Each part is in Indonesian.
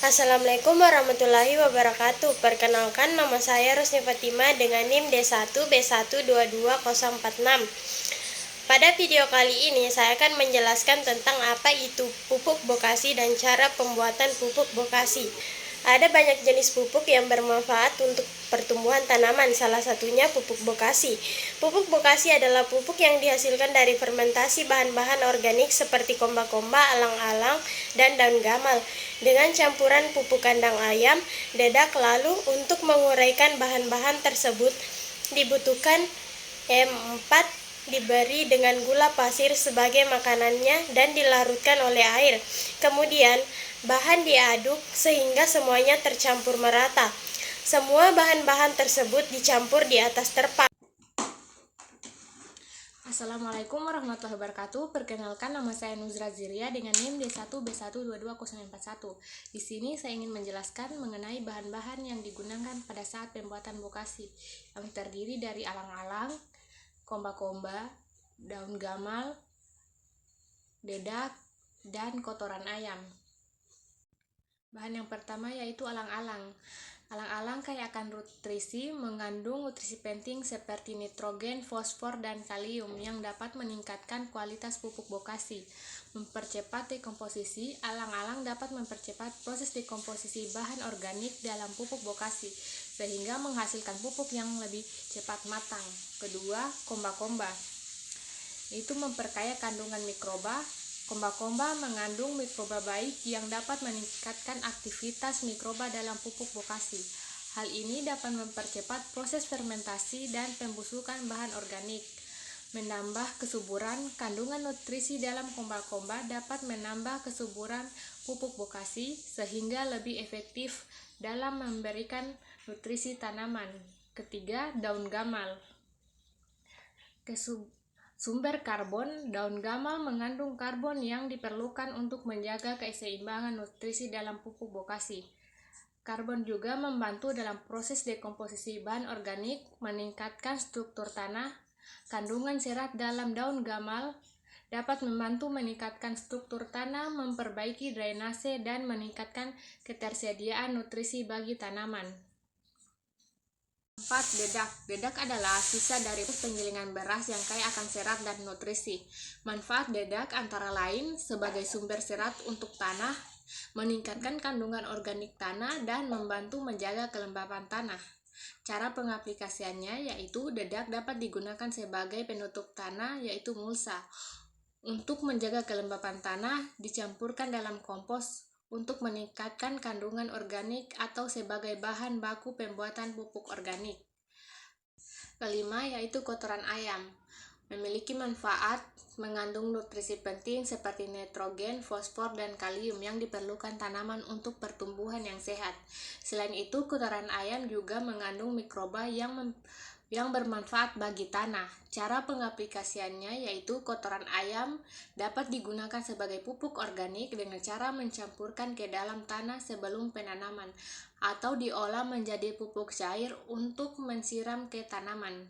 Assalamualaikum warahmatullahi wabarakatuh. Perkenalkan, nama saya Rusni Fatima dengan NIM D1B1220046. Pada video kali ini saya akan menjelaskan tentang apa itu pupuk bokasi dan cara pembuatan pupuk bokasi. Ada banyak jenis pupuk yang bermanfaat untuk pertumbuhan tanaman, salah satunya pupuk bokasi. Pupuk bokasi adalah pupuk yang dihasilkan dari fermentasi bahan-bahan organik seperti komba-komba, alang-alang, dan daun gamal dengan campuran pupuk kandang ayam, dedak. Lalu untuk menguraikan bahan-bahan tersebut dibutuhkan E4 diberi dengan gula pasir sebagai makanannya dan dilarutkan oleh air. Kemudian bahan diaduk sehingga semuanya tercampur merata. Semua bahan-bahan tersebut dicampur di atas terpal. Assalamualaikum warahmatullahi wabarakatuh. Perkenalkan, nama saya Nuzra Ziria dengan NIM D1B1220041. Di sini saya ingin menjelaskan mengenai bahan-bahan yang digunakan pada saat pembuatan bokasi, yang terdiri dari alang-alang, komba-komba, daun gamal, dedak, dan kotoran ayam. Bahan yang pertama yaitu alang-alang. Alang-alang kaya akan nutrisi, mengandung nutrisi penting seperti nitrogen, fosfor, dan kalium yang dapat meningkatkan kualitas pupuk bokasi. Mempercepat dekomposisi, alang-alang dapat mempercepat proses dekomposisi bahan organik dalam pupuk bokasi, sehingga menghasilkan pupuk yang lebih cepat matang. Kedua, komba-komba. Itu memperkaya kandungan mikroba. Komba-komba mengandung mikroba baik yang dapat meningkatkan aktivitas mikroba dalam pupuk bokasi. Hal ini dapat mempercepat proses fermentasi dan pembusukan bahan organik. Menambah kesuburan, kandungan nutrisi dalam komba-komba dapat menambah kesuburan pupuk bokasi sehingga lebih efektif dalam memberikan nutrisi tanaman. Ketiga, daun gamal. Sumber karbon, daun gamal mengandung karbon yang diperlukan untuk menjaga keseimbangan nutrisi dalam pupuk bokasi. Karbon juga membantu dalam proses dekomposisi bahan organik, meningkatkan struktur tanah. Kandungan serat dalam daun gamal dapat membantu meningkatkan struktur tanah, memperbaiki drainase, dan meningkatkan ketersediaan nutrisi bagi tanaman. 4. Dedak. Dedak adalah sisa dari penggilingan beras yang kaya akan serat dan nutrisi. Manfaat dedak antara lain sebagai sumber serat untuk tanah, meningkatkan kandungan organik tanah, dan membantu menjaga kelembapan tanah. Cara pengaplikasiannya yaitu dedak dapat digunakan sebagai penutup tanah yaitu mulsa. Untuk menjaga kelembapan tanah, dicampurkan dalam kompos untuk meningkatkan kandungan organik atau sebagai bahan baku pembuatan pupuk organik. Kelima yaitu kotoran ayam. Memiliki manfaat, mengandung nutrisi penting seperti nitrogen, fosfor, dan kalium yang diperlukan tanaman untuk pertumbuhan yang sehat. Selain itu, kotoran ayam juga mengandung mikroba yang bermanfaat bagi tanah. Cara pengaplikasiannya yaitu kotoran ayam dapat digunakan sebagai pupuk organik dengan cara mencampurkan ke dalam tanah sebelum penanaman atau diolah menjadi pupuk cair untuk mensiram ke tanaman.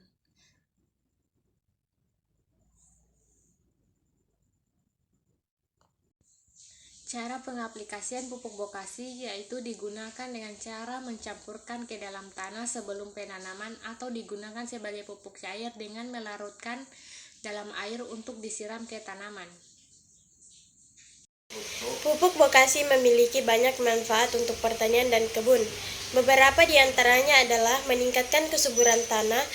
Cara pengaplikasian pupuk bokasi yaitu digunakan dengan cara mencampurkan ke dalam tanah sebelum penanaman atau digunakan sebagai pupuk cair dengan melarutkan dalam air untuk disiram ke tanaman. Pupuk bokasi memiliki banyak manfaat untuk pertanian dan kebun. Beberapa di antaranya adalah meningkatkan kesuburan tanah.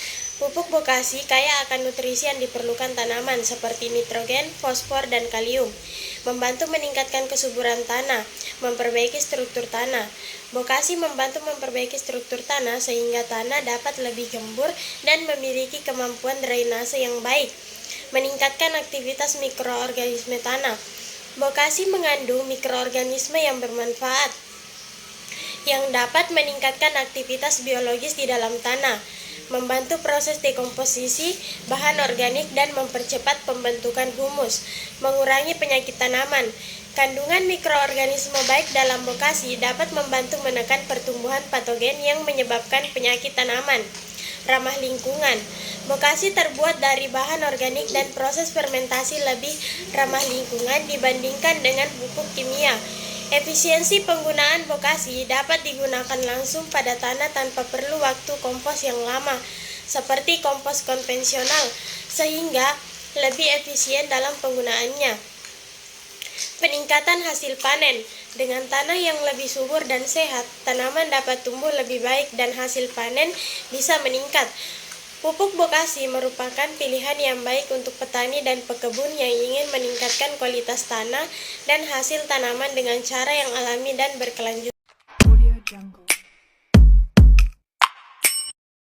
Pupuk bokasi kaya akan nutrisi yang diperlukan tanaman seperti nitrogen, fosfor, dan kalium. Membantu meningkatkan kesuburan tanah, memperbaiki struktur tanah. Bokasi membantu memperbaiki struktur tanah sehingga tanah dapat lebih gembur dan memiliki kemampuan drainase yang baik. Meningkatkan aktivitas mikroorganisme tanah. Bokasi mengandung mikroorganisme yang bermanfaat yang dapat meningkatkan aktivitas biologis di dalam tanah, membantu proses dekomposisi bahan organik dan mempercepat pembentukan humus, mengurangi penyakit tanaman. Kandungan mikroorganisme baik dalam bokasi dapat membantu menekan pertumbuhan patogen yang menyebabkan penyakit tanaman. Ramah lingkungan. Bokasi terbuat dari bahan organik dan proses fermentasi lebih ramah lingkungan dibandingkan dengan pupuk kimia. Efisiensi penggunaan bokasi dapat digunakan langsung pada tanah tanpa perlu waktu kompos yang lama, seperti kompos konvensional, sehingga lebih efisien dalam penggunaannya. Peningkatan hasil panen. Dengan tanah yang lebih subur dan sehat, tanaman dapat tumbuh lebih baik dan hasil panen bisa meningkat. Pupuk bokasi merupakan pilihan yang baik untuk petani dan pekebun yang ingin meningkatkan kualitas tanah dan hasil tanaman dengan cara yang alami dan berkelanjutan.